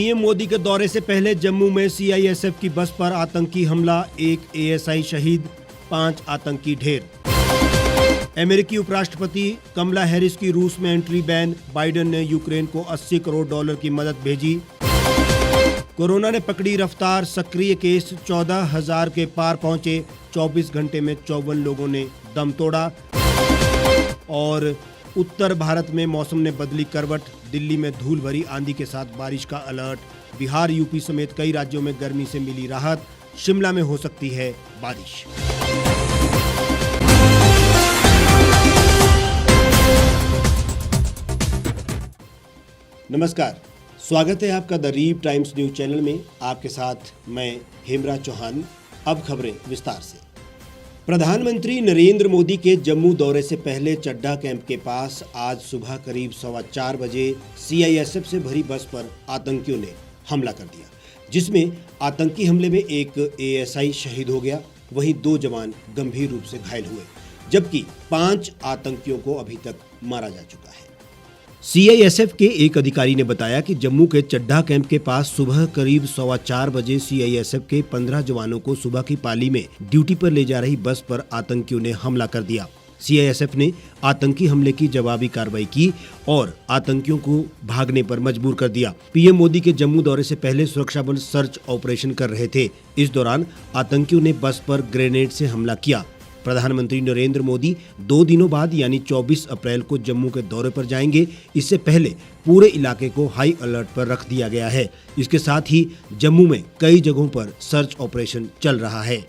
PM Modi के दौरे से पहले जम्मू में सीआईएसएफ की बस पर आतंकी हमला, एक एएसआई शहीद, 5 आतंकी ढेर। अमेरिकी उपराष्ट्रपति कमला हैरिस की रूस में एंट्री बैन, बाइडेन ने यूक्रेन को $80 करोड़ की मदद भेजी। कोरोना ने पकड़ी रफ्तार, सक्रिय केस 14,000 के पार पहुंचे, 24 घंटे में 54 लोगों ने दम तोड़ा। और उत्तर भारत में मौसम ने बदली करवट, दिल्ली में धूल भरी आंधी के साथ बारिश का अलर्ट, बिहार यूपी समेत कई राज्यों में गर्मी से मिली राहत, शिमला में हो सकती है बारिश। नमस्कार, स्वागत है आपका द रीव टाइम्स न्यूज चैनल में। आपके साथ मैं हेमराज चौहान। अब खबरें विस्तार से। प्रधानमंत्री नरेंद्र मोदी के जम्मू दौरे से पहले चड्ढा कैंप के पास आज सुबह करीब 4:15 बजे सीआईएसएफ से भरी बस पर आतंकियों ने हमला कर दिया, जिसमें आतंकी हमले में एक एएसआई शहीद हो गया, वहीं 2 जवान गंभीर रूप से घायल हुए, जबकि 5 आतंकियों को अभी तक मारा जा चुका है। सीआईएसएफ के एक अधिकारी ने बताया कि जम्मू के चड्ढा कैंप के पास सुबह करीब 4:15 बजे सीआईएसएफ के 15 जवानों को सुबह की पाली में ड्यूटी पर ले जा रही बस पर आतंकियों ने हमला कर दिया। सीआईएसएफ ने आतंकी हमले की जवाबी कार्रवाई की और आतंकियों को भागने पर मजबूर कर दिया। पीएम मोदी के जम्मू दौरे से पहले सुरक्षा बल सर्च ऑपरेशन कर रहे थे। इस दौरान आतंकियों ने बस पर ग्रेनेड से हमला किया। प्रधानमंत्री नरेंद्र मोदी 2 दिनों बाद यानी 24 अप्रैल को जम्मू के दौरे पर जाएंगे। इससे पहले पूरे इलाके को हाई अलर्ट पर रख दिया गया है। इसके साथ ही जम्मू में कई जगहों पर सर्च ऑपरेशन चल रहा है।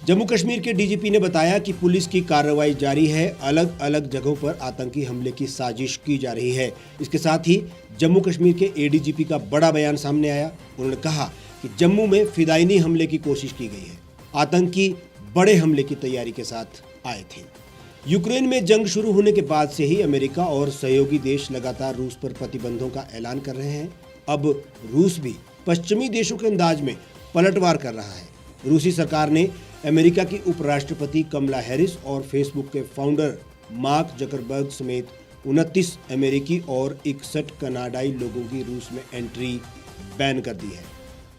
जम्मू कश्मीर के डीजीपी ने बताया कि पुलिस की कार्रवाई जारी है, अलग अलग जगहों पर आतंकी हमले की साजिश की जा रही है। इसके साथ ही जम्मू कश्मीर के एडीजीपी का बड़ा बयान सामने आया। उन्होंने कहा कि जम्मू में फिदायनी हमले की कोशिश की गई है, आतंकी बड़े हमले की तैयारी के साथ आए थे। यूक्रेन में जंग शुरू होने के बाद से ही अमेरिका और सहयोगी देश लगातार रूस पर प्रतिबंधों का ऐलान कर रहे हैं। अब रूस भी पश्चिमी देशों के अंदाज में पलटवार कर रहा है। रूसी सरकार ने अमेरिका की उपराष्ट्रपति कमला हैरिस और फेसबुक के फाउंडर मार्क जकरबर्ग समेत 29 अमेरिकी और 61 कनाडाई लोगों की रूस में एंट्री बैन कर दी है।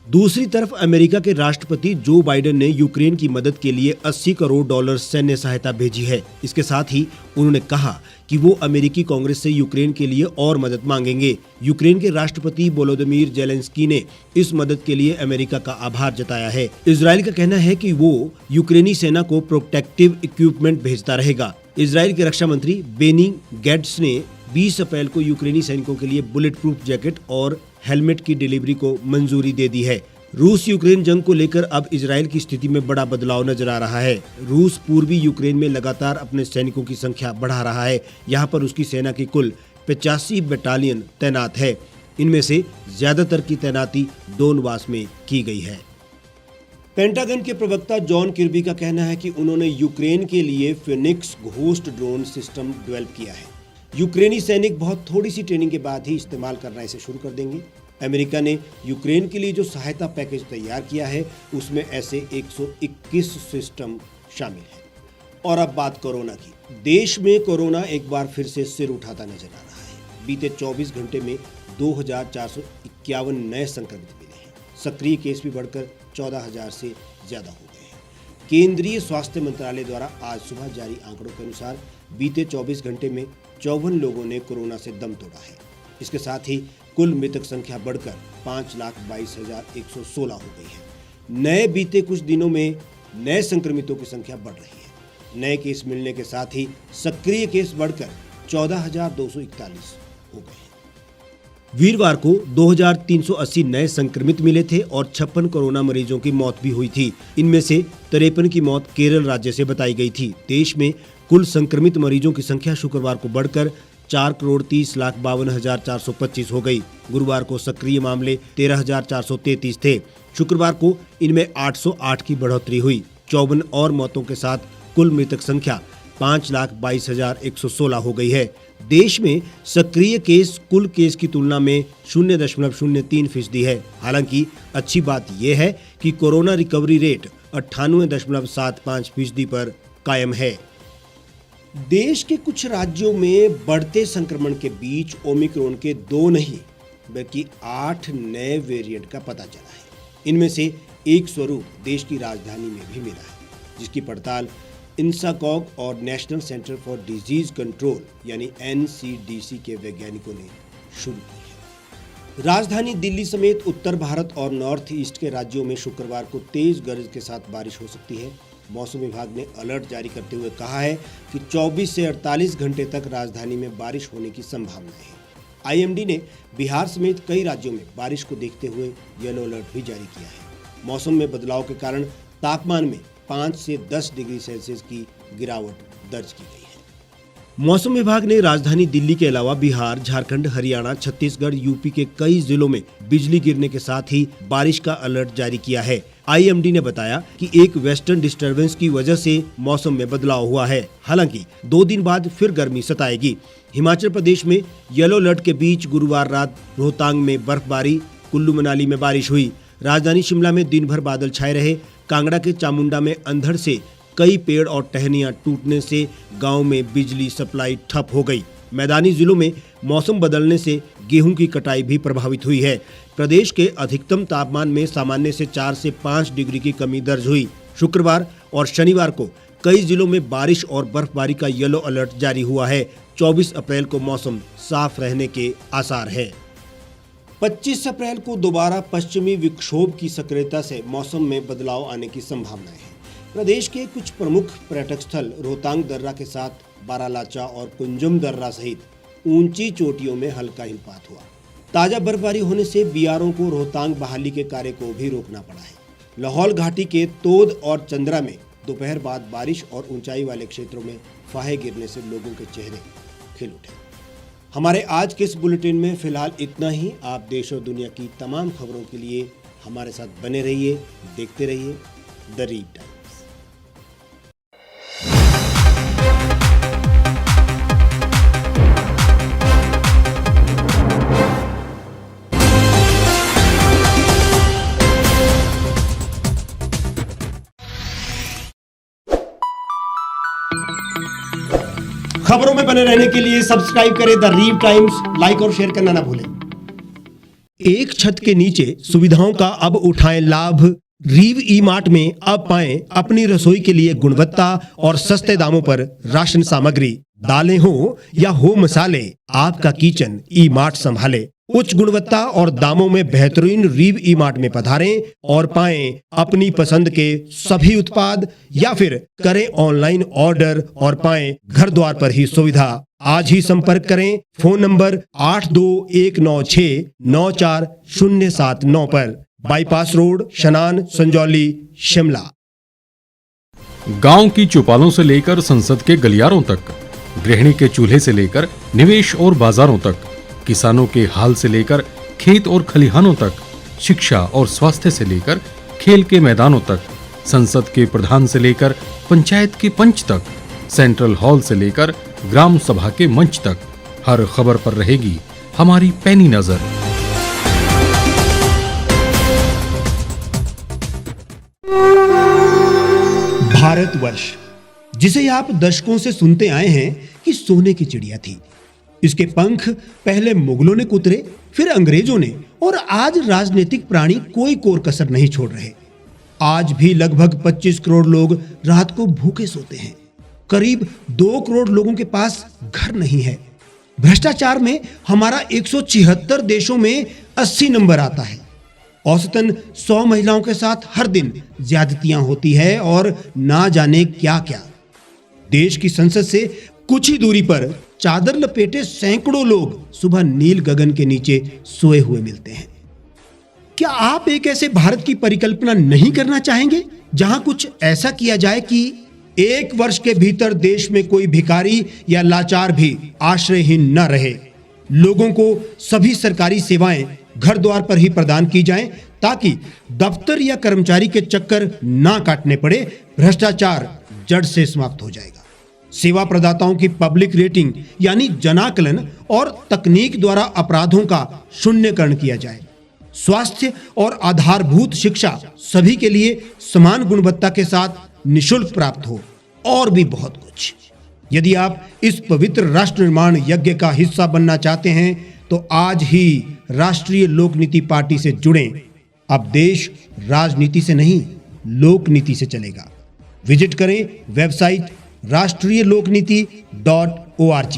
दूसरी तरफ अमेरिका के राष्ट्रपति जो बाइडेन ने यूक्रेन की मदद के लिए $80 करोड़ सैन्य सहायता भेजी है। इसके साथ ही उन्होंने कहा कि वो अमेरिकी कांग्रेस से यूक्रेन के लिए और मदद मांगेंगे। यूक्रेन के राष्ट्रपति वोलोदिमीर जेलेंस्की ने इस मदद के लिए अमेरिका का आभार जताया है। इजराइल का कहना है कि वो यूक्रेनी सेना को प्रोटेक्टिव इक्विपमेंट भेजता रहेगा। इजराइल के रक्षा मंत्री बेनी गैट्स ने 20 अप्रैल को यूक्रेनी सैनिकों के लिए बुलेट प्रूफ जैकेट और हेलमेट की डिलीवरी को मंजूरी दे दी है। रूस यूक्रेन जंग को लेकर अब इजराइल की स्थिति में बड़ा बदलाव नजर आ रहा है। रूस पूर्वी यूक्रेन में लगातार अपने सैनिकों की संख्या बढ़ा रहा है। यहाँ पर उसकी सेना की कुल 85 बटालियन तैनात है। इनमें से ज्यादातर की तैनाती डोनबास में की गई है। पेंटागन के प्रवक्ता जॉन किर्बी का कहना है कि उन्होंने यूक्रेन के लिए Phoenix ghost drone system develop किया है। यूक्रेनी सैनिक बहुत थोड़ी सी ट्रेनिंग के बाद ही इस्तेमाल करना इसे शुरू कर देंगे। अमेरिका ने यूक्रेन के लिए जो सहायता पैकेज तैयार किया है उसमें ऐसे 121 सिस्टम शामिल है। और अब बात कोरोना की। देश में कोरोना एक बार फिर से सिर उठाता नजर आ रहा है। बीते 24 घंटे में 2451 नए संक्रमित मिले हैं। सक्रिय केस भी बढ़कर 14,000 से ज्यादा हो गए हैं। केंद्रीय स्वास्थ्य मंत्रालय द्वारा आज सुबह जारी आंकड़ों के अनुसार बीते 24 घंटे में 54 लोगों ने कोरोना से दम तोड़ा है। इसके साथ ही कुल मृतक संख्या बढ़कर 5,22,116 हो गई है। नए बीते कुछ दिनों में नए संक्रमितों की संख्या बढ़ रही है। नए केस मिलने के साथ ही सक्रिय केस बढ़कर 14,241 हो गए हैं। वीरवार को 2,380 नए संक्रमित मिले थे और 56 कोरोना मरीजों की मौत भी हुई थी। इनमें से 53 की मौत केरल राज्य से बताई गई थी। देश में कुल संक्रमित मरीजों की संख्या शुक्रवार को बढ़कर 4,30,52,425 हो गई। गुरुवार को सक्रिय मामले 13,433 थे। शुक्रवार को इनमें 808 की बढ़ोतरी हुई। 54 और मौतों के साथ कुल मृतक संख्या 5,22,116 हो गई है। देश में सक्रिय केस कुल केस की तुलना में 0.03% है। हालांकि अच्छी बात यह है कि कोरोना रिकवरी रेट 98.75% पर कायम है। देश के कुछ राज्यों में बढ़ते संक्रमण के बीच ओमिक्रॉन के 2 नहीं बल्कि 8 नए वेरिएंट का पता चला है। इनमें से एक स्वरूप देश की राजधानी में भी मिला है, जिसकी पड़ताल इंसाकॉग और national centre for disease control यानी NCDC के वैज्ञानिकों ने शुरू की है। राजधानी दिल्ली समेत उत्तर भारत और नॉर्थ ईस्ट के राज्यों में शुक्रवार को तेज गरज के साथ बारिश हो सकती है। मौसम विभाग ने अलर्ट जारी करते हुए कहा है कि 24 से 48 घंटे तक राजधानी में बारिश होने की संभावना है। IMD ने बिहार समेत कई राज्यों में बारिश को देखते हुए येलो अलर्ट भी जारी किया है। मौसम में बदलाव के कारण तापमान में 5 से 10 डिग्री सेल्सियस की गिरावट दर्ज की गई है। मौसम विभाग ने राजधानी दिल्ली के अलावा बिहार, झारखंड, हरियाणा, छत्तीसगढ़, यूपी के कई जिलों में बिजली गिरने के साथ ही बारिश का अलर्ट जारी किया है। IMD ने बताया कि एक वेस्टर्न डिस्टर्बेंस की वजह से मौसम में बदलाव हुआ है। हालांकि 2 दिन बाद फिर गर्मी सताएगी। हिमाचल प्रदेश में येलो अलर्ट के बीच गुरुवार रात रोहतांग में बर्फबारी, कुल्लू मनाली में बारिश हुई। राजधानी शिमला में दिन भर बादल छाए रहे। कांगड़ा के चामुंडा में अंधड़ से कई पेड़ और टहनियां टूटने से गांव में बिजली सप्लाई ठप हो गई। मैदानी जिलों में मौसम बदलने से गेहूं की कटाई भी प्रभावित हुई है। प्रदेश के अधिकतम तापमान में सामान्य से 4 से 5 डिग्री की कमी दर्ज हुई। शुक्रवार और शनिवार को कई जिलों में बारिश और बर्फबारी का येलो अलर्ट जारी हुआ है। 24 अप्रैल को मौसम साफ रहने के आसार है। 25 अप्रैल को दोबारा पश्चिमी विक्षोभ की सक्रियता से मौसम में बदलाव आने की संभावना है। प्रदेश के कुछ प्रमुख पर्यटक स्थल रोहतांग दर्रा के साथ बारालाचा और कुंजम दर्रा सहित ऊंची चोटियों में हल्का हिमपात हुआ। ताजा बर्फबारी होने से बीआरओ को रोहतांग बहाली के कार्य को भी रोकना पड़ा है। लाहौल घाटी के तोद और चंद्रा में दोपहर बाद बारिश और ऊंचाई वाले क्षेत्रों में फाहे गिरने से लोगों के चेहरे खिल उठे। हमारे आज के इस बुलेटिन में फिलहाल इतना ही। आप देश और दुनिया की तमाम खबरों के लिए हमारे साथ बने रहिए, देखते रहिए द रीड टाइम्स। खबरों में बने रहने के लिए सब्सक्राइब करें द रीड टाइम्स, लाइक और शेयर करना ना भूलें। एक छत के नीचे सुविधाओं का अब उठाएं लाभ। रीव ई मार्ट में अब पाएं अपनी रसोई के लिए गुणवत्ता और सस्ते दामों पर राशन सामग्री। दालें हो या हो मसाले, आपका किचन ई मार्ट संभाले। उच्च गुणवत्ता और दामों में बेहतरीन रीव ई मार्ट में पधारें और पाएं अपनी पसंद के सभी उत्पाद, या फिर करें ऑनलाइन ऑर्डर और पाएं घर द्वार पर ही सुविधा। आज ही संपर्क करें फोन नंबर 8219694079 पर, बाईपास रोड, शनान, संजौली, शिमला। गांव की चौपालों से लेकर संसद के गलियारों तक, गृहिणी के चूल्हे से लेकर निवेश और बाजारों तक, किसानों के हाल से लेकर खेत और खलिहानों तक, शिक्षा और स्वास्थ्य से लेकर खेल के मैदानों तक, संसद के प्रधान से लेकर पंचायत के पंच तक, सेंट्रल हॉल से लेकर ग्राम सभा के मंच तक, हर खबर पर रहेगी हमारी पैनी नजर। भारतवर्ष, जिसे आप दशकों से सुनते आए हैं कि सोने की चिड़िया थी। इसके पंख पहले मुगलों ने कुतरे, फिर अंग्रेजों ने, और आज राजनीतिक प्राणी कोई कोर कसर नहीं छोड़ रहे। आज भी लगभग 25 करोड़ लोग रात को भूखे सोते हैं। करीब 2 करोड़ लोगों के पास घर नहीं है। भ्रष्टाचार में हमारा 176 देशों में 80 नंबर आता है। औसतन 100 महिलाओं के साथ हर दिन ज्यादतियां होती है और ना जाने क्या क्या। देश की संसद से कुछ ही दूरी पर चादर लपेटे सैकड़ों लोग सुबह नील गगन के नीचे सोए हुए मिलते हैं। क्या आप एक ऐसे भारत की परिकल्पना नहीं करना चाहेंगे जहां कुछ ऐसा किया जाए कि 1 वर्ष के भीतर देश में कोई भिखारी या लाचार भी आश्रयहीन न रहे? लोगों को सभी सरकारी सेवाएं घर द्वार पर ही प्रदान की जाएं, ताकि दफ्तर या कर्मचारी के चक्कर ना काटने पड़े। भ्रष्टाचार जड़ से समाप्त हो जाएगा। सेवा प्रदाताओं की पब्लिक रेटिंग यानी जनाकलन और तकनीक द्वारा अपराधों का शून्यकरण किया जाए। स्वास्थ्य और आधारभूत शिक्षा सभी के लिए समान गुणवत्ता के साथ निशुल्क प्राप्त हो, और भी बहुत कुछ। यदि आप इस पवित्र राष्ट्र निर्माण यज्ञ का हिस्सा बनना चाहते हैं तो आज ही राष्ट्रीय लोक नीति पार्टी से जुड़ें। अब देश राजनीति से नहीं, लोक नीति से चलेगा। विजिट करें वेबसाइट rashtriyalokniti.org।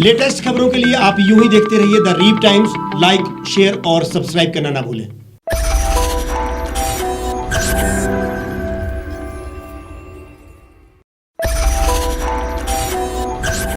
लेटेस्ट खबरों के लिए आप यूं ही देखते रहिए the Reap Times. Like, share और सब्सक्राइब करना ना भूलें।